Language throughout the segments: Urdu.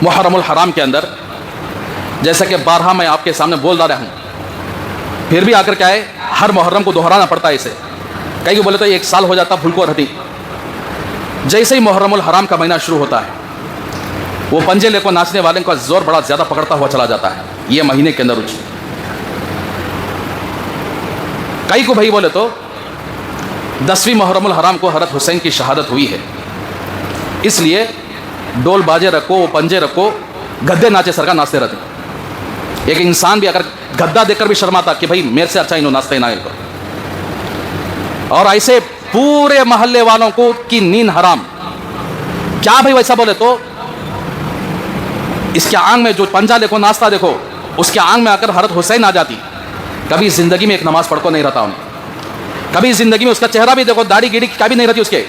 محرم الحرام کے اندر جیسا کہ بارہا میں آپ کے سامنے بول رہا ہوں، پھر بھی آ کر کیا ہے ہر محرم کو دہرانا پڑتا ہے اسے. کئی کو بولے تو 1 سال ہو جاتا بھول کو رہتی. جیسے ہی محرم الحرام کا مہینہ شروع ہوتا ہے وہ پنجے لے کو ناچنے والے کا زور بڑا زیادہ پکڑتا ہوا چلا جاتا ہے یہ مہینے کے اندر. کئی کو بھائی بولے تو 10ویں محرم الحرام کو حضرت حسین کی شہادت ہوئی ہے، اس لیے ڈول باجے رکھو، پنجے رکھو، گدے ناچے سرکار ناچتے رہتے. ایک انسان بھی اگر گدا دیکھ کر بھی شرماتا کہ بھائی میرے سے اچھا انہوں ناچتے نہ. اور ایسے پورے محلے والوں کو کی نیند حرام. کیا بھائی ویسا بولے تو اس کے آنگ میں جو پنجا دیکھو ناچتا دیکھو اس کے آنگ میں آ کر حضرت حسین آ جاتی. کبھی زندگی میں ایک نماز پڑھ کو نہیں رہتا انہیں، کبھی زندگی میں اس کا چہرہ بھی دیکھو داڑھی گیڑھی کا بھی نہیں رہتی اس کے.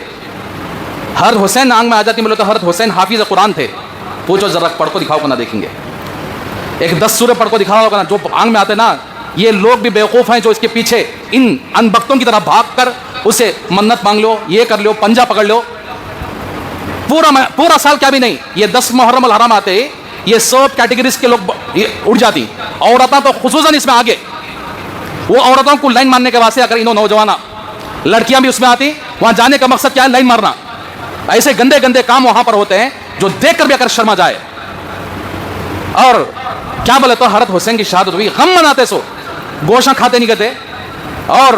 حضرت حسین آنگ میں آ جاتی. بولے تو حضرت حسین حافظ قرآن تھے. پوچھو ذرا پڑھ کو دکھاؤ کو نہ دیکھیں گے. ایک 10 سورے پڑھ کو دکھاؤ ہوگا نا جو آنگ میں آتے نا. یہ لوگ بھی بیوقوف ہیں جو اس کے پیچھے ان انبختوں کی طرح بھاگ کر اسے منت مانگ لو، یہ کر لو، پنجا پکڑ لو. پورا سال کیا بھی نہیں، یہ 10 محرم الحرام آتے یہ سب کیٹیگریز کے لوگ اڑ جاتی. عورتیں تو خصوصاً اس میں آگے. وہ عورتوں کو لائن مارنے کے واسطے اگر انہوں نوجوان لڑکیاں بھی اس میں آتی. وہاں جانے کا مقصد کیا ہے؟ لائن مارنا. ایسے گندے گندے کام وہاں پر ہوتے ہیں جو دیکھ کر بھی اگر شرما جائے. اور کیا بولے تو حضرت حسین کی شہادت ہوئی، غم مناتے سو، گوشت کھاتے نہیں کہتے، اور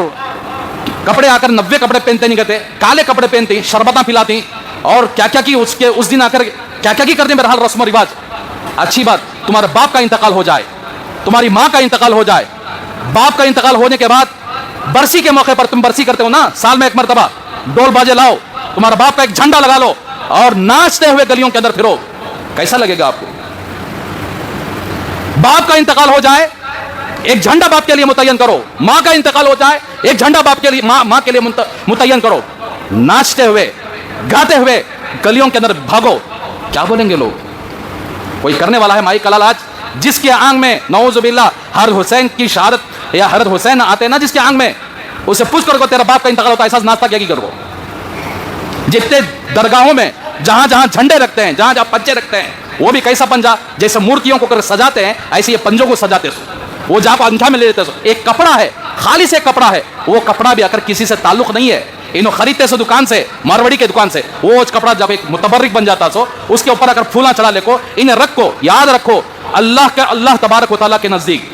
کپڑے آ کر 90 کپڑے پہنتے نہیں کہتے، کالے کپڑے پہنتی، شربتاں پلاتی، اور کیا کیا کی اس دن آ کر کیا کیا کی کرتے. بہرحال رسم و رواج. اچھی بات تمہارے باپ کا انتقال ہو جائے، تمہاری ماں کا انتقال ہو جائے، باپ کا انتقال ہونے کے بعد برسی کے موقع پر تم برسی کرتے ہو نا، سال میں 1 مرتبہ ڈول باجے لاؤ، تمہارا باپ کا ایک جھنڈا لگا لو اور ناچتے ہوئے گلیوں کے اندر پھرو. کیسا لگے گا آپ کو؟ باپ کا انتقال ہو جائے ایک جھنڈا باپ کے لیے متعین کرو، ماں کا انتقال ہو جائے ایک جھنڈا باپ کے لیے ماں کے لیے متعین کرو. ناچتے ہوئے گاتے ہوئے گلیوں کے اندر بھاگو. کیا بولیں گے لوگ؟ کوئی کرنے والا ہے مائی کلال آج جس کے آنگ میں نعوذ باللہ حضرت حسین کی شہادت یا حضرت حسین آتے نا جس کے آنگ میں، اسے پوچھ کر کو تیرا باپ کا انتقال ہوتا ہے احساس ناشتہ کیا کی کرو. جتنے درگاہوں میں جہاں جہاں جھنڈے رکھتے ہیں، جہاں جہاں پنجے رکھتے ہیں، وہ بھی کیسا پنجا جیسے مورتیوں کو کر سجاتے ہیں ایسے یہ پنجوں کو سجاتے سو. وہ جہاں کو انجھا میں لے لیتے سو. ایک کپڑا ہے، خالص ایک کپڑا ہے، وہ کپڑا بھی اگر کسی سے تعلق نہیں ہے، انہوں خریدتے سو دکان سے، ماروڑی کے دکان سے، وہ کپڑا جب ایک متبرک بن جاتا سو اس کے اوپر اگر پھولا چڑھا لے کو انہیں رکھو. یاد رکھو اللہ تبارک و تعالیٰ کے نزدیک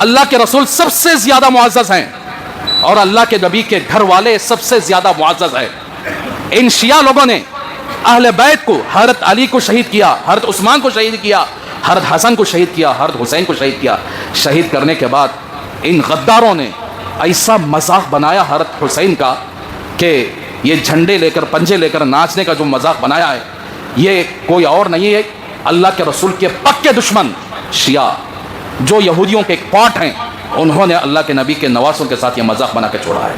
اللہ کے رسول سب سے زیادہ معزز ہیں اور اللہ کے نبی کے گھر والے سب سے زیادہ معزز ہیں. ان شیعہ لوگوں نے اہل بیت کو، حضرت علی کو شہید کیا، حضرت عثمان کو شہید کیا، حضرت حسن کو شہید کیا، حضرت حسین کو شہید کیا. شہید کرنے کے بعد ان غداروں نے ایسا مذاق بنایا حضرت حسین کا کہ یہ جھنڈے لے کر پنجے لے کر ناچنے کا جو مذاق بنایا ہے یہ کوئی اور نہیں ہے، اللہ کے رسول کے پکے دشمن شیعہ جو یہودیوں کے ایک پارٹ ہیں، انہوں نے اللہ کے نبی کے نواسوں کے ساتھ یہ مذاق بنا کے چھوڑا ہے.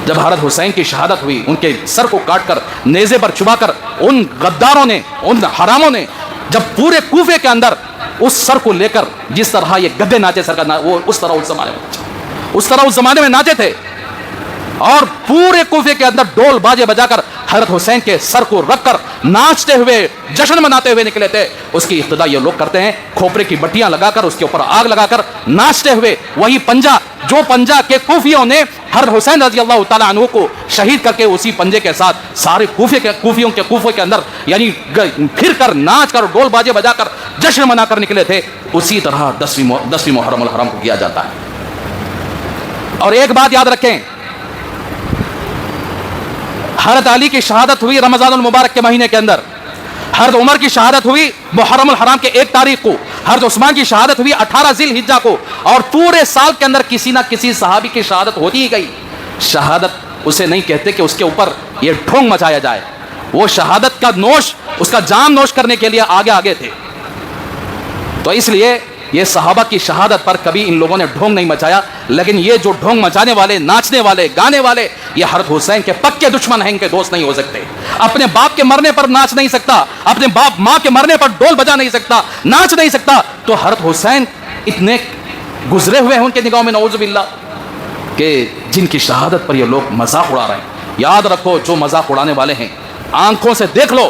جب حضرت حسین کی شہادت ہوئی ان کے سر کو کاٹ کر نیزے پر چھپا کر ان غداروں نے، ان حراموں نے جب پورے کوفے کے اندر اس سر کو لے کر جس طرح یہ گدے ناچے سر کا وہ اس طرح اس زمانے میں ناچے تھے اور پورے کوفے کے اندر ڈول باجے بجا کر حضرت حسین کے سر کو رکھ کر ناچتے ہوئے جشن مناتے ہوئے نکلے تھے. اس کی ابتدا یہ لوگ کرتے ہیں کھوپڑے کی بٹیاں لگا کر اس کے اوپر آگ لگا کر ناچتے ہوئے وہی پنجا جو پنجا کے کوفیوں نے حضرت حسین رضی اللہ تعالیٰ عنہ کو شہید کر کے اسی پنجے کے ساتھ سارے کوفے کے اندر یعنی پھر کر ناچ کر ڈول باجے بجا کر جشن منا کر نکلے تھے. اسی طرح 10ویں محرم الحرام کو کیا جاتا ہے. اور ایک بات یاد رکھیں، حضرت علی کی شہادت ہوئی رمضان المبارک کے مہینے کے اندر، حضرت عمر کی شہادت ہوئی محرم الحرام کے 1 تاریخ کو، حضرت عثمان کی شہادت ہوئی 18 ذی الحجہ کو، اور پورے سال کے اندر کسی نہ کسی صحابی کی شہادت ہوتی ہی گئی. شہادت اسے نہیں کہتے کہ اس کے اوپر یہ ڈھونگ مچایا جائے. وہ شہادت کا نوش، اس کا جام نوش کرنے کے لیے آگے تھے. تو اس لیے یہ صحابہ کی شہادت پر کبھی ان لوگوں نے ڈھونگ نہیں مچایا. لیکن یہ جو ڈھونگ مچانے والے، ناچنے والے، گانے والے، یہ حضرت حسین کے پکے دشمن ہیں، ان کے دوست نہیں ہو سکتے. اپنے باپ کے مرنے پر ناچ نہیں سکتا، اپنے ماں کے مرنے پر ڈول بجا نہیں سکتا، ناچ نہیں سکتا. تو حضرت حسین اتنے گزرے ہوئے ہیں ان کے نگاہوں میں نعوذ باللہ کہ جن کی شہادت پر یہ لوگ مذاق اڑا رہے ہیں. یاد رکھو جو مذاق اڑانے والے ہیں آنکھوں سے دیکھ لو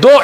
2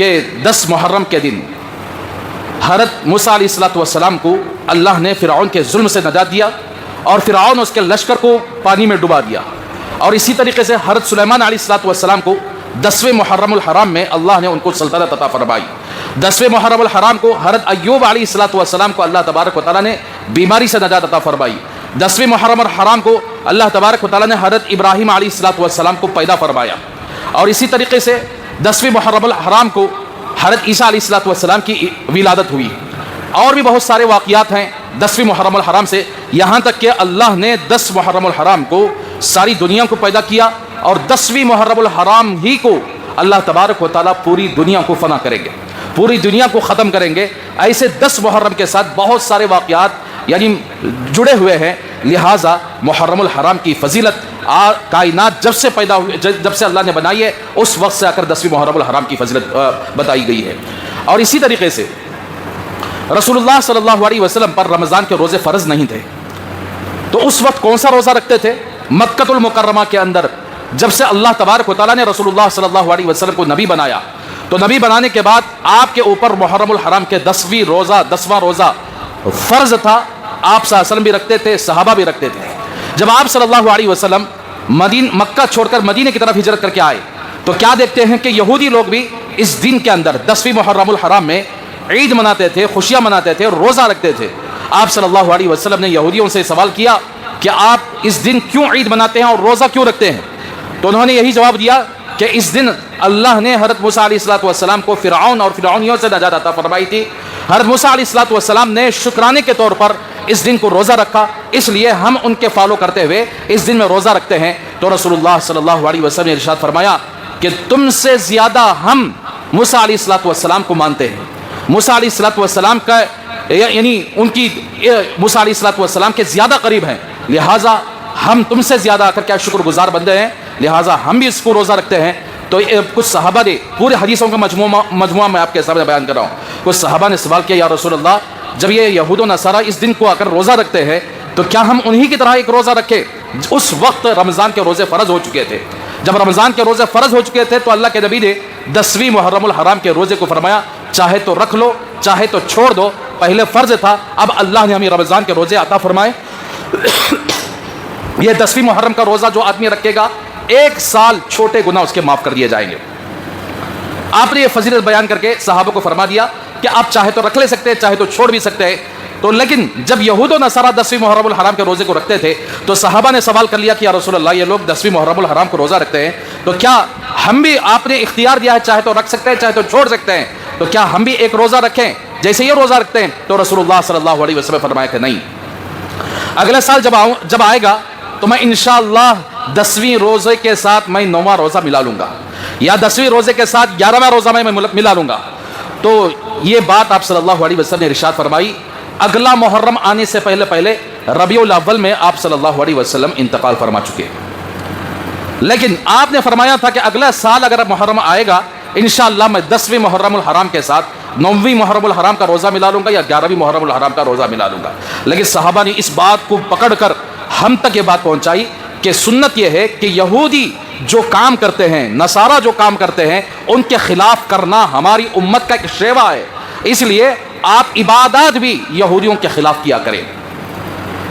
کہ 10 محرم کے دن حضرت موسیٰ علیہ السلام کو اللہ نے فرعون کے ظلم سے نجات دیا اور فرعون اس کے لشکر کو پانی میں ڈبا دیا. اور اسی طریقے سے حضرت سلیمان علیہ السلام کو 10ویں محرم الحرام میں اللہ نے ان کو سلطنت عطا فرمائی. 10ویں محرم الحرام کو حضرت ایوب علیہ السلام کو اللہ تبارک و تعالیٰ نے بیماری سے نجات عطا فرمائی. 10ویں محرم الحرام کو اللہ تبارک و تعالیٰ نے حضرت ابراہیم علیہ السلام کو پیدا فرمایا. اور اسی طریقے سے 10ویں محرم الحرام کو حضرت عیسیٰ علیہ السلام کی ولادت ہوئی. اور بھی بہت سارے واقعات ہیں 10ویں محرم الحرام سے، یہاں تک کہ اللہ نے 10 محرم الحرام کو ساری دنیا کو پیدا کیا اور 10ویں محرم الحرام ہی کو اللہ تبارک و تعالیٰ پوری دنیا کو فنا کریں گے، پوری دنیا کو ختم کریں گے. ایسے 10 محرم کے ساتھ بہت سارے واقعات یعنی جڑے ہوئے ہیں. لہٰذا محرم الحرام کی فضیلت کائنات جب سے پیدا ہوئی، جب سے اللہ نے بنائی ہے، اس وقت سے آ کر 10ویں محرم الحرام کی فضیلت بتائی گئی ہے. اور اسی طریقے سے رسول اللہ صلی اللہ علیہ وسلم پر رمضان کے روزے فرض نہیں تھے، تو اس وقت کون سا روزہ رکھتے تھے؟ مکۃ المکرمہ کے اندر جب سے اللہ تبارک و تعالیٰ نے رسول اللہ صلی اللہ علیہ وسلم کو نبی بنایا، تو نبی بنانے کے بعد آپ کے اوپر محرم الحرام کے 10واں روزہ فرض تھا. آپ صلی اللہ علیہ وسلم بھی رکھتے تھے، صحابہ بھی رکھتے تھے. جب آپ صلی اللہ علیہ وسلم مکہ چھوڑ کر مدینے کی طرف ہجرت کر کے آئے تو کیا دیکھتے ہیں کہ یہودی لوگ بھی اس دن کے اندر 10ویں محرم الحرام میں عید مناتے تھے، خوشیاں مناتے تھے، روزہ رکھتے تھے. آپ صلی اللہ علیہ وسلم نے یہودیوں سے سوال کیا کہ آپ اس دن کیوں عید مناتے ہیں اور روزہ کیوں رکھتے ہیں؟ تو انہوں نے یہی جواب دیا کہ اس دن اللہ نے حضرت موسیٰ علیہ السلام کو فرعون اور فرعونیوں سے نجات عطا فرمائی تھی. حضرت موسیٰ علیہ السلام نے شکرانے کے طور پر اس دن کو روزہ رکھا، اس لیے ہم ان کے فالو کرتے ہوئے اس دن میں روزہ رکھتے ہیں. تو رسول اللہ صلی اللہ علیہ وسلم نے ارشاد فرمایا کہ تم سے زیادہ ہم موسیٰ علیہ السلام کو مانتے ہیں. موسیٰ علیہ السلام کا یعنی ان کی موسیٰ علیہ السلام کے زیادہ قریب ہیں، لہٰذا ہم تم سے زیادہ آ کر کیا شکر گزار بندے ہیں، لہٰذا ہم بھی اس کو روزہ رکھتے ہیں. تو کچھ صحابہ نے، پورے حدیثوں کا مجموعہ میں آپ کے سامنے بیان کر رہا ہوں، کچھ صحابہ نے سوال کیا یا رسول اللہ جب یہ یہود و نصارہ اس دن کو آ کر روزہ رکھتے ہیں تو کیا ہم انہی کی طرح ایک روزہ رکھیں؟ اس وقت رمضان کے روزے فرض ہو چکے تھے. جب رمضان کے روزے فرض ہو چکے تھے تو اللہ کے نبی نے 10ویں محرم الحرام کے روزے کو فرمایا چاہے تو رکھ لو چاہے تو چھوڑ دو، پہلے فرض تھا، اب اللہ نے ہمیں رمضان کے روزے عطا فرمائے. یہ 10ویں محرم کا روزہ جو آدمی رکھے گا 1 سال چھوٹے گناہ اس کے معاف کر دیے جائیں گے. آپ نے یہ فضیلت بیان کر کے صحابہ کو فرما دیا کہ آپ چاہے تو رکھ لے سکتے ہیں چاہے تو چھوڑ بھی سکتے ہیں. تو لیکن جب یہود و نصارہ 10ویں محرم الحرام کے روزے کو رکھتے تھے تو صحابہ نے سوال کر لیا کہ یا رسول اللہ یہ لوگ 10ویں محرم الحرام کو روزہ رکھتے ہیں تو کیا ہم بھی، آپ نے اختیار دیا ہے چاہے تو رکھ سکتے ہیں چاہے تو چھوڑ سکتے ہیں، تو کیا ہم بھی ایک روزہ رکھیں جیسے یہ روزہ رکھتے ہیں؟ تو رسول اللہ صلی اللہ علیہ وسلم فرمایا کہ نہیں، اگلے سال جب آئے گا تو میں انشاءاللہ 10ویں روزے کے ساتھ میں 9واں روزہ ملا لوں گا، یا 10ویں روزے کے ساتھ 11واں روزہ میں ملا لوں گا. تو یہ بات آپ صلی اللہ علیہ وسلم نے ارشاد فرمائی. اگلا محرم آنے سے پہلے ربیع الاول میں آپ صلی اللہ علیہ وسلم انتقال فرما چکے. لیکن آپ نے فرمایا تھا کہ اگلا سال اگر محرم آئے گا انشاءاللہ میں 10ویں محرم الحرام کے ساتھ 9ویں محرم الحرام کا روزہ ملا لوں گا یا 11ویں محرم الحرام کا روزہ ملا لوں گا. لیکن صحابہ نے اس بات کو پکڑ کر ہم تک یہ بات پہنچائی کہ سنت یہ ہے کہ یہودی جو کام کرتے ہیں، نصارہ جو کام کرتے ہیں، ان کے خلاف کرنا ہماری امت کا ایک شیوا ہے. اس لیے آپ عبادات بھی یہودیوں کے خلاف کیا کریں،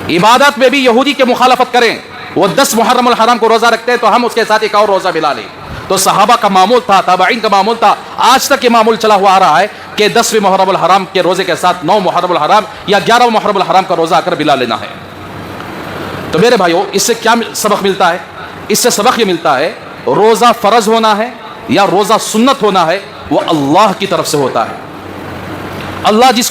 عبادات میں بھی یہودی کے مخالفت کریں. وہ 10 محرم الحرام کو روزہ رکھتے ہیں تو ہم اس کے ساتھ ایک اور روزہ ملا لیں. تو صحابہ کا معمول تھا، تابعین کا معمول تھا، آج تک یہ معمول چلا ہوا آ رہا ہے کہ 10ویں محرم الحرام کے روزے کے ساتھ 9 محرم الحرام یا 11 محرم الحرام کا روزہ آ کر ملا لینا ہے. تو میرے بھائیوں، اس سے کیا سبق ملتا ہے؟ اس سے سبق یہ ملتا ہے روزہ فرض ہونا ہے یا روزہ سنت ہونا ہے وہ اللہ کی طرف سے ہوتا ہے. اللہ جس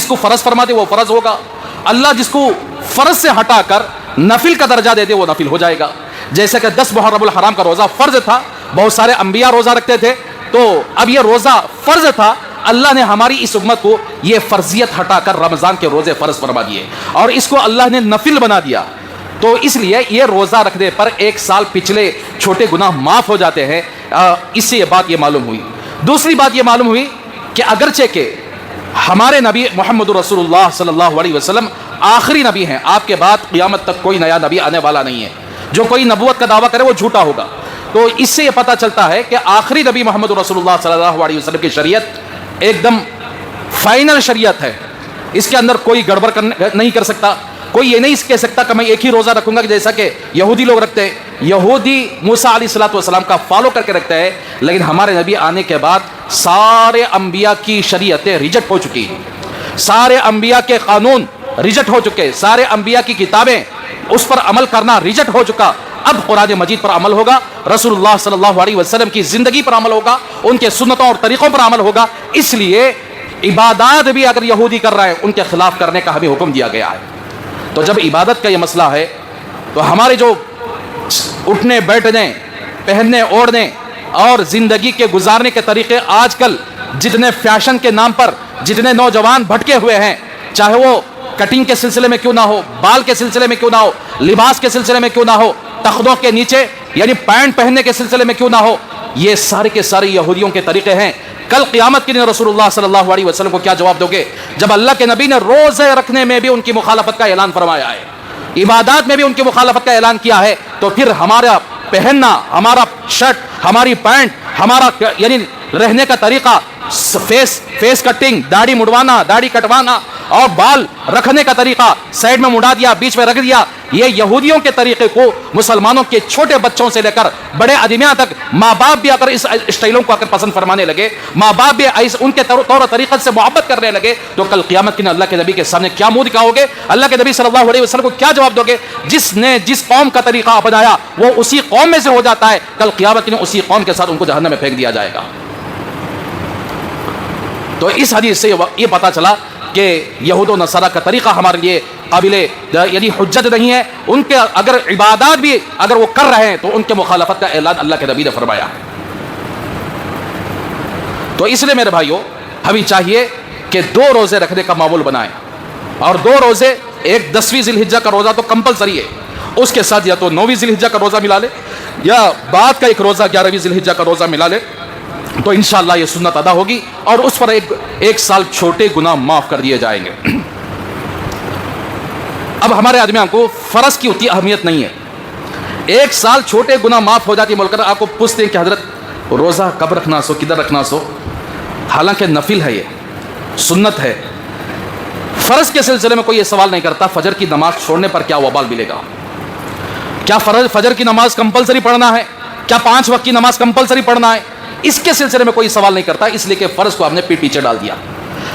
کو فرض فرما دے وہ فرض ہوگا، اللہ جس کو فرض سے ہٹا کر نفل کا درجہ دے دے وہ نفل ہو جائے گا. جیسے کہ 10 محرم الحرام کا روزہ فرض تھا، بہت سارے انبیاء روزہ رکھتے تھے، تو اب یہ روزہ فرض تھا، اللہ نے ہماری اس امت کو یہ فرضیت ہٹا کر رمضان کے روزے فرض فرما دیے اور اس کو اللہ نے نفل بنا دیا. تو اس لیے یہ روزہ رکھنے پر 1 سال پچھلے چھوٹے گناہ معاف ہو جاتے ہیں. اس سے یہ بات یہ معلوم ہوئی. دوسری بات یہ معلوم ہوئی کہ اگرچہ کہ ہمارے نبی محمد رسول اللہ صلی اللہ علیہ وسلم آخری نبی ہیں، آپ کے بعد قیامت تک کوئی نیا نبی آنے والا نہیں ہے. جو کوئی نبوت کا دعویٰ کرے وہ جھوٹا ہوگا. تو اس سے یہ پتہ چلتا ہے کہ آخری نبی محمد رسول اللہ صلی اللہ علیہ وسلم کی شریعت ایک دم فائنل شریعت ہے، اس کے اندر کوئی گڑبڑ نہیں کر سکتا، کوئی یہ نہیں کہہ سکتا کہ میں ایک ہی روزہ رکھوں گا کہ جیسا کہ یہودی لوگ رکھتے ہیں۔ یہودی موسیٰ علیہ الصلوۃ والسلام کا فالو کر کے رکھتے ہیں، لیکن ہمارے نبی آنے کے بعد سارے انبیاء کی شریعتیں ریجیکٹ ہو چکی ہیں، سارے انبیاء کے قانون ریجیکٹ ہو چکے، سارے انبیاء کی کتابیں اس پر عمل کرنا ریجیکٹ ہو چکا۔ اب قرآن مجید پر عمل ہوگا، رسول اللہ صلی اللہ علیہ وسلم کی زندگی پر عمل ہوگا، ان کے سنتوں اور طریقوں پر عمل ہوگا۔ اس لیے عبادات بھی اگر یہودی کر رہے ہیں ان کے خلاف کرنے کا ہمیں حکم دیا گیا ہے۔ تو جب عبادت کا یہ مسئلہ ہے تو ہمارے جو اٹھنے بیٹھنے پہننے اوڑھنے اور زندگی کے گزارنے کے طریقے آج کل جتنے فیشن کے نام پر جتنے نوجوان بھٹکے ہوئے ہیں، چاہے وہ کٹنگ کے سلسلے میں کیوں نہ ہو، بال کے سلسلے میں کیوں نہ ہو، لباس کے سلسلے میں کیوں نہ ہو، تختوں کے نیچے یعنی پینٹ پہننے کے سلسلے میں کیوں نہ ہو، یہ سارے کے سارے یہودیوں کے طریقے ہیں۔ کل قیامت کے دن رسول اللہ صلی اللہ علیہ وسلم کو کیا جواب دو گے جب اللہ کے نبی نے روزے رکھنے میں بھی ان کی مخالفت کا اعلان فرمایا ہے، عبادات میں بھی ان کی مخالفت کا اعلان کیا ہے، تو پھر ہمارا پہننا، ہمارا شرٹ، ہماری پینٹ، ہمارا یعنی رہنے کا طریقہ، فیس کٹنگ، داڑھی مڑوانا، داڑھی کٹوانا اور بال رکھنے کا طریقہ سائڈ میں مڑا دیا، بیچ میں رکھ دیا، یہ یہودیوں کے طریقے کو مسلمانوں کے چھوٹے بچوں سے لے کر بڑے آدمیاں تک ماں باپ بھی اگر اس اسٹائلوں کو اگر پسند فرمانے لگے، ماں باپ بھی ان کے طور طریقت سے محبت کرنے لگے، تو کل قیامت کے دن اللہ کے نبی کے سامنے کیا منہ دکھاؤ گے؟ اللہ کے نبی صلی اللہ علیہ وسلم کو کیا جواب دو گے؟ جس نے جس قوم کا طریقہ اپنایا وہ اسی قوم میں سے ہو جاتا ہے، کل قیامت کے دن اسی قوم کے ساتھ ان کو جہنم میں پھینک دیا جائے گا۔ تو اس حدیث سے یہ پتہ چلا کہ یہود و نصارہ کا طریقہ ہمارے لیے قابل یعنی حجت نہیں ہے، ان کے اگر عبادات بھی اگر وہ کر رہے ہیں تو ان کے مخالفت کا اعلان اللہ کے نبی نے فرمایا۔ تو اس لیے میرے بھائیوں ہمیں چاہیے کہ 2 روزے رکھنے کا معمول بنائیں، اور 2 روزے، ایک 10ویں ذی الحجہ کا روزہ تو کمپلسری ہے، اس کے ساتھ یا تو 9ویں ذی الحجہ کا روزہ ملا لے یا بعد کا ایک روزہ 11ویں ذی الحجہ کا روزہ ملا لے، تو انشاءاللہ یہ سنت ادا ہوگی اور اس پر ایک سال چھوٹے گناہ معاف کر دیے جائیں گے۔ اب ہمارے آدمیوں کو فرض کی اتنی اہمیت نہیں ہے، 1 سال چھوٹے گناہ معاف ہو جاتی ہے، مولکر آپ کو پوچھتے ہیں کہ حضرت روزہ کب رکھنا سو، کدھر رکھنا سو، حالانکہ نفل ہے، یہ سنت ہے۔ فرض کے سلسلے میں کوئی یہ سوال نہیں کرتا فجر کی نماز چھوڑنے پر کیا وبال ملے گا، کیا فجر کی نماز کمپلسری پڑھنا ہے، کیا 5 وقت کی نماز کمپلسری پڑھنا ہے، اس کے سلسلے میں کوئی سوال نہیں کرتا، اس لیے کہ فرض کو ہم نے پیٹ پیچھے ڈال دیا،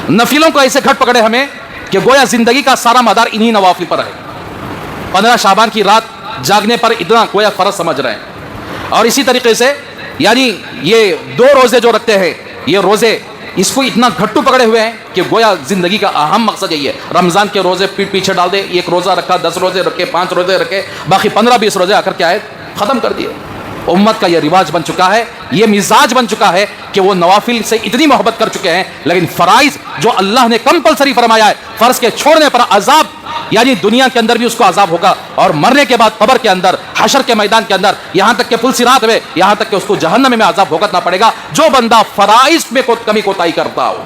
نفلوں کو ایسے گھٹ پکڑے ہمیں کہ گویا زندگی کا سارا مدار انہی نوافل پر ہے، 15 شعبان کی رات جاگنے پر اتنا گویا فرض سمجھ رہے ہیں۔ اور اسی طریقے سے یعنی یہ 2 روزے جو رکھتے ہیں، یہ روزے اس کو اتنا گھٹو پکڑے ہوئے ہیں کہ گویا زندگی کا اہم مقصد یہی ہے، رمضان کے روزے پیٹ پیچھے ڈال دے، 1 روزہ رکھا، 10 روزے رکھے، 5 روزے رکھے، باقی 15-20 روزے آ کر کے آئے ختم کر دیے۔ امت کا یہ رواج بن چکا ہے، یہ مزاج بن چکا ہے کہ وہ نوافل سے اتنی محبت کر چکے ہیں، لیکن فرائض جو اللہ نے کمپلسری فرمایا ہے، فرض کے چھوڑنے پر عذاب، یعنی دنیا کے اندر بھی اس کو عذاب ہوگا اور مرنے کے بعد قبر کے اندر، حشر کے میدان کے اندر، یہاں تک کہ پل صراط میں، یہاں تک کہ اس کو جہنم میں عذاب بھگتنا پڑے گا جو بندہ فرائض میں کمی کوتاہی کرتا ہو۔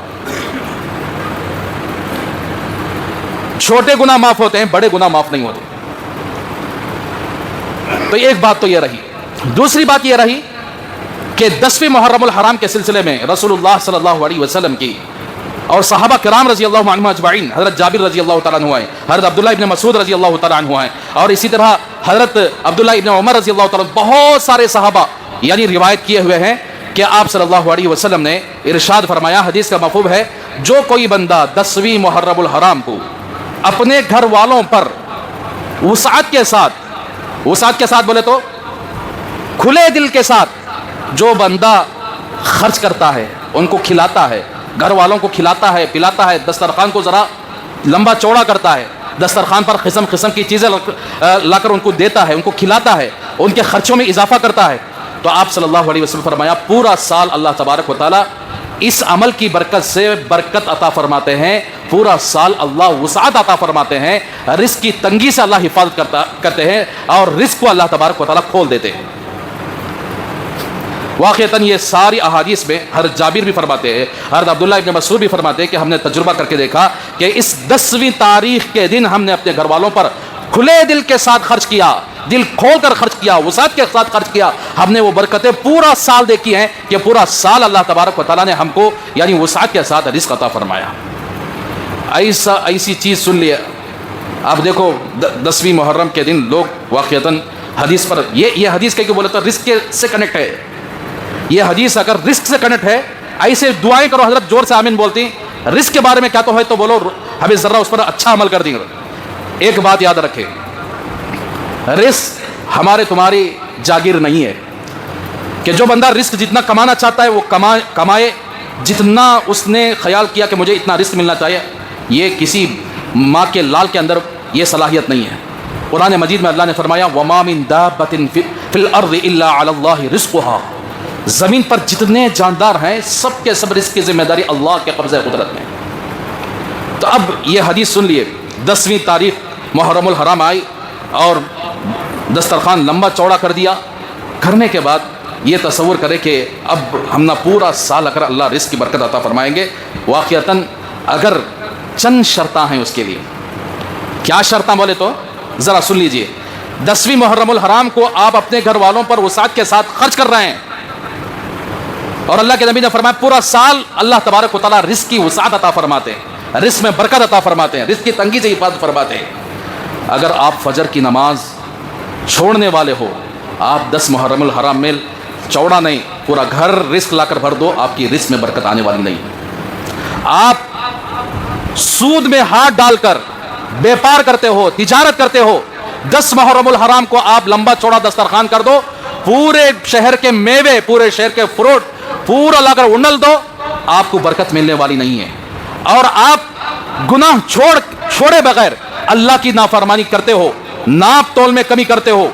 چھوٹے گناہ معاف ہوتے ہیں، بڑے گناہ معاف نہیں ہوتے۔ تو ایک بات تو یہ رہی، دوسری بات یہ رہی کہ 10ویں محرم الحرام کے سلسلے میں رسول اللہ صلی اللہ علیہ وسلم کی اور صحابہ کرام رضی اللہ عنہم اجمعین، حضرت جابر رضی اللہ تعالیٰ عنہ ہیں، حضرت عبداللہ ابن مسعود رضی اللہ تعالیٰ عنہ ہیں، اور اسی طرح حضرت عبداللہ ابن عمر رضی اللہ تعالیٰ عنہ، بہت سارے صحابہ یعنی روایت کیے ہوئے ہیں کہ آپ صلی اللہ علیہ وسلم نے ارشاد فرمایا، حدیث کا مفہوم ہے، جو کوئی بندہ 10ویں محرم الحرام کو اپنے گھر والوں پر وسعت کے ساتھ بولے تو کھلے دل کے ساتھ جو بندہ خرچ کرتا ہے، ان کو کھلاتا ہے، گھر والوں کو کھلاتا ہے، پلاتا ہے، دسترخوان کو ذرا لمبا چوڑا کرتا ہے، دسترخوان پر قسم قسم کی چیزیں لا کر ان کو دیتا ہے، ان کو کھلاتا ہے، ان کے خرچوں میں اضافہ کرتا ہے، تو آپ صلی اللہ علیہ وسلم فرمایا پورا سال اللہ تبارک و تعالیٰ اس عمل کی برکت سے برکت عطا فرماتے ہیں، پورا سال اللہ وسعت عطا فرماتے ہیں، رزق کی تنگی سے اللہ حفاظت کرتے ہیں اور رزق کو اللہ تبارک و تعالیٰ کھول دیتے ہیں۔ واقعتاً یہ ساری احادیث میں حضرت جابر بھی فرماتے ہیں، حضرت عبداللہ ابن مسعود بھی فرماتے ہیں کہ ہم نے تجربہ کر کے دیکھا کہ اس 10ویں تاریخ کے دن ہم نے اپنے گھر والوں پر کھلے دل کے ساتھ خرچ کیا، دل کھول کر خرچ کیا, وسعت کے ساتھ خرچ کیا, ہم نے وہ برکتیں پورا سال دیکھی ہیں کہ پورا سال اللہ تبارک و تعالیٰ نے ہم کو یعنی وسعت کے ساتھ رزق عطا فرمایا. ایسی چیز سن لیا. آپ دیکھو 10ویں محرم کے دن لوگ واقعتاً حدیث پر یہ حدیث کہ بولے تو رزق سے کنیکٹ ہے. یہ حدیث اگر رزق سے کنیکٹ ہے, ایسے دعائیں کرو حضرت زور سے آمین بولتی. رزق کے بارے میں کیا تو ہے تو بولو, ہمیں ذرا اس پر اچھا عمل کر دیں گے. ایک بات یاد رکھے, رزق ہمارے تمہاری جاگیر نہیں ہے کہ جو بندہ رزق جتنا کمانا چاہتا ہے وہ کمائے, جتنا اس نے خیال کیا کہ مجھے اتنا رزق ملنا چاہیے. یہ کسی ماں کے لال کے اندر یہ صلاحیت نہیں ہے. قرآن مجید میں اللہ نے فرمایا وَمَا مِن دَابَّةٍ فِي الْأَرْضِ إِلَّا عَلَى اللَّهِ رِزْقُهَا. زمین پر جتنے جاندار ہیں سب کے سب رزق کی ذمہ داری اللہ کے قبضہ قدرت میں. تو اب یہ حدیث سن لیے, 10ویں تاریخ محرم الحرام آئی اور دسترخوان لمبا چوڑا کر دیا. کرنے کے بعد یہ تصور کرے کہ اب ہم نہ پورا سال اگر اللہ رزق کی برکت عطا فرمائیں گے. واقعتاً اگر چند شرطاں ہیں اس کے لیے. کیا شرطاں بولے تو ذرا سن لیجئے. 10ویں محرم الحرام کو آپ اپنے گھر والوں پر وسعت کے ساتھ خرچ کر رہے ہیں, اور اللہ کے نبی نے فرمایا پورا سال اللہ تبارک و تعالیٰ رزق کی وسعت عطا فرماتے ہیں, رزق میں برکت عطا فرماتے ہیں, رزق کی تنگی سے حفاظت فرماتے ہیں. اگر آپ فجر کی نماز چھوڑنے والے ہو, آپ 10 محرم الحرام میں چوڑا نہیں پورا گھر رزق لا کر بھر دو, آپ کی رزق میں برکت آنے والی نہیں. آپ سود میں ہاتھ ڈال کر بیپار کرتے ہو, تجارت کرتے ہو, 10 محرم الحرام کو آپ لمبا چوڑا دسترخوان کر دو, پورے شہر کے میوے, پورے شہر کے فروٹ پورا لا کر انڈل دو, آپ کو برکت ملنے والی نہیں ہے. اور آپ گناہ چھوڑے بغیر اللہ کی نافرمانی کرتے ہو, ناپ تول میں کمی کرتے ہو,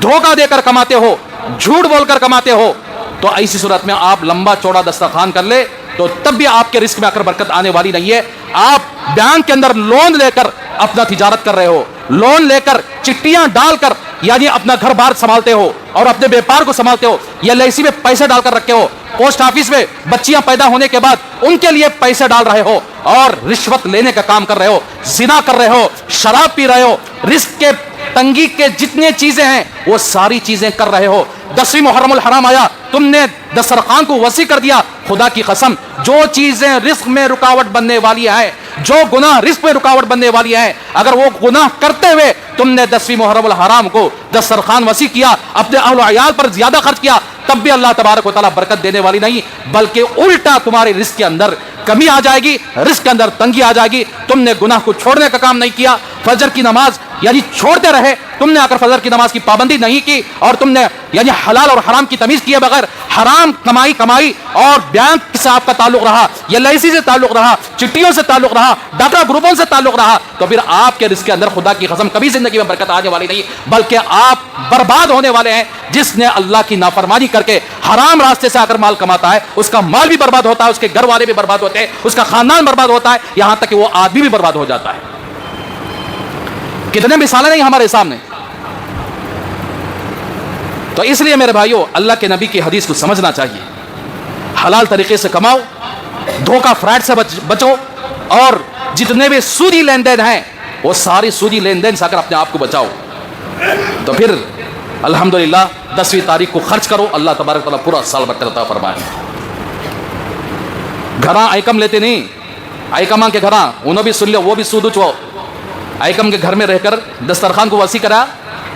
دھوکہ دے کر کماتے ہو, جھوٹ بول کر کماتے ہو, تو ایسی صورت میں آپ لمبا چوڑا دسترخوان کر لے تو تب بھی آپ کے رزق میں آ کر برکت آنے والی نہیں ہے. آپ بینک کے اندر لون لے کر اپنا تجارت کر رہے ہو, لون لے کر چٹیاں ڈال کر یعنی اپنا گھر بار سنبھالتے ہو اور اپنے بیپار کو سنبھالتے ہو, یا LIC میں پیسے ڈال کر رکھے ہو, پوسٹ آفس میں بچیاں پیدا ہونے کے بعد ان کے لیے پیسے ڈال رہے ہو, اور رشوت لینے کا کام کر رہے ہو, زنا کر رہے ہو, شراب پی رہے ہو, رزق کے تنگی کے جتنے چیزیں ہیں وہ ساری چیزیں کر رہے ہو. 10ویں محرم الحرام آیا, تم نے دسترخوان کو وسیع کر دیا. خدا کی قسم جو چیزیں رزق میں رکاوٹ بننے والی ہیں, جو گناہ رزق میں رکاوٹ بننے والی ہیں, اگر وہ گناہ کرتے ہوئے تم نے 10ویں محرم الحرام کو دسترخوان وسیع کیا, اپنے اہل و عیال پر زیادہ خرچ کیا, تب بھی اللہ تبارک و تعالیٰ برکت دینے والی نہیں, بلکہ الٹا تمہارے رزق کے اندر کمی آ جائے گی, رزق کے اندر تنگی آ جائے گی. تم نے گناہ کو چھوڑنے کا کام نہیں کیا, فجر کی نماز یعنی چھوڑتے رہے, تم نے آ کر فجر کی نماز کی پابندی نہیں کی, اور تم نے یعنی حلال اور حرام کی تمیز کیے بغیر حرام کمائی اور بینک سے آپ کا تعلق رہا, یا LIC سے تعلق رہا, چٹیوں سے تعلق رہا, ڈاکٹر گروپوں سے تعلق رہا, تو پھر آپ کے رزق کے اندر خدا کی قسم کبھی زندگی میں برکت آنے والی نہیں, بلکہ آپ برباد ہونے والے ہیں. جس نے اللہ کی نافرمانی کر کے حرام راستے سے آ کر مال کماتا ہے, اس کا مال بھی برباد ہوتا ہے, اس کے گھر والے بھی برباد ہوتے ہیں, اس کا خاندان برباد ہوتا ہے, یہاں تک کہ وہ آدمی بھی برباد ہو جاتا ہے. کتنے مثالیں نہیں ہمارے سامنے. تو اس لیے میرے بھائیوں, اللہ کے نبی کی حدیث کو سمجھنا چاہیے. حلال طریقے سے کماؤ, دھوکہ فراڈ سے بچو, اور جتنے بھی سودی لین دین ہیں وہ ساری سودی لین دین سے آ کر اپنے آپ کو بچاؤ. تو پھر الحمدللہ 10ویں تاریخ کو خرچ کرو, اللہ تبارک تعالیٰ پورا سال برکت عطا فرمائے. گھراں ایکم لیتے نہیں, ایکماں کے گھراں انہوں بھی سن لو, وہ بھی سود اچو. ایکم کے گھر میں رہ کر دسترخوان کو وسیع کرا,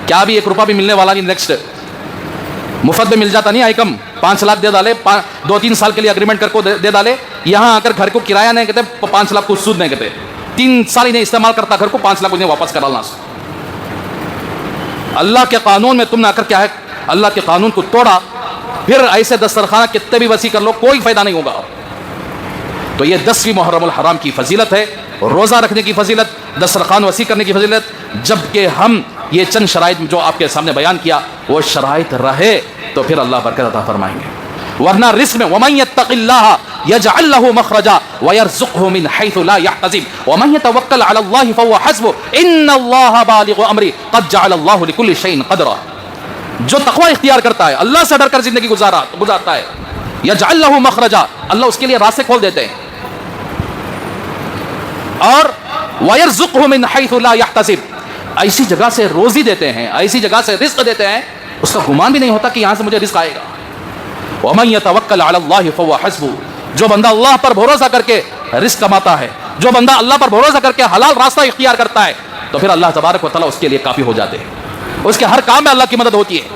کیا بھی 1 روپیہ بھی ملنے والا نہیں, نیکسٹ مفت میں مل جاتا نہیں. ایکم 5 لاکھ دے ڈالے, 2-3 سال کے لیے اگریمنٹ کر کو دے ڈالے, یہاں آ کر گھر کو کرایہ نہیں کہتے, 5 لاکھ کو سود نہیں کہتے, 3 سال ہی نہیں استعمال کرتا گھر کو, 5 لاکھ انہیں واپس کرا لانا. اللہ کے قانون میں تم نے آ کر کیا ہے, اللہ کے قانون کو توڑا, پھر ایسے دسترخوان کتنے بھی وسیع کر لو کوئی فائدہ نہیں ہوگا. تو یہ 10ویں محرم الحرام کی فضیلت ہے, روزہ رکھنے کی فضیلت, دسترخوان وسیع کرنے کی فضیلت. جبکہ ہم یہ چند شرائط جو آپ کے سامنے بیان کیا وہ شرائط رہے تو پھر اللہ برکت عطا فرمائیں گے. ورنہ رزق میں وَمَن يَتَّقِ اللَّهَ يَجْعَل لَّهُ مَخْرَجًا وَيَرْزُقْهُ مِنْ حَيْثُ لَا يَحْتَسِبُ وَمَن يَتَوَكَّلْ عَلَى اللَّهِ فَهُوَ حَسْبُهُ إِنَّ اللَّهَ بَالِغُ أَمْرِهِ قَدْ جَعَلَ اللَّهُ لِكُلِّ شَيْءٍ قَدْرًا. جو تقوی اختیار کرتا ہے, اللہ سے ڈر کر زندگی گزارتا ہے, يَجْعَل لَّهُ مَخْرَجًا, اللہ اس کے لیے راستے کھول دیتے ہیں, اور وَيَرْزُقْهُ مِنْ حَيْثُ لَا يَحْتَسِبُ, ایسی جگہ سے روزی دیتے ہیں, ایسی جگہ سے رزق دیتے ہیں, اس کا گمان بھی نہیں ہوتا کہ یہاں سے مجھے رزق آئے گا. وَمَن يَتَوَكَّلْ عَلَى اللَّهِ فَهُوَ حَسْبُهُ, جو بندہ اللہ پر بھروسہ کر کے رزق کماتا ہے, جو بندہ اللہ پر بھروسہ کر کے حلال راستہ اختیار کرتا ہے, تو پھر اللہ تبارک و تعالیٰ اس کے لیے کافی ہو جاتے ہیں, اس کے ہر کام میں اللہ کی مدد ہوتی ہے.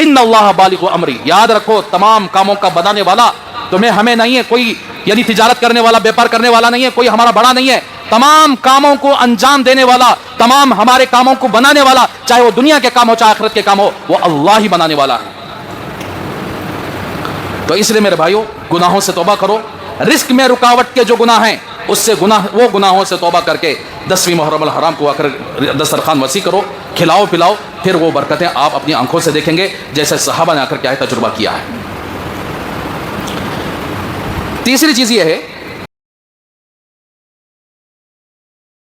ان اللہ بالغ امری, یاد رکھو تمام کاموں کا بنانے والا تمہیں ہمیں نہیں ہے, کوئی یعنی تجارت کرنے والا, بیپار کرنے والا نہیں ہے, کوئی ہمارا بڑا نہیں ہے. تمام کاموں کو انجام دینے والا, تمام ہمارے کاموں کو بنانے والا, چاہے وہ دنیا کے کام ہو چاہے آخرت کے کام ہو, وہ اللہ ہی بنانے والا ہے. تو اس لیے میرے بھائیوں, گناہوں سے توبہ کرو. رزق میں رکاوٹ کے جو گناہ ہیں اس سے وہ گناہوں سے توبہ کر کے 10ویں محرم الحرام کو آ کر دسترخوان وسیع کرو, کھلاؤ پلاؤ, پھر وہ برکتیں آپ اپنی آنکھوں سے دیکھیں گے جیسے صحابہ نے آ کر کیا ہے تجربہ کیا ہے. تیسری چیز یہ ہے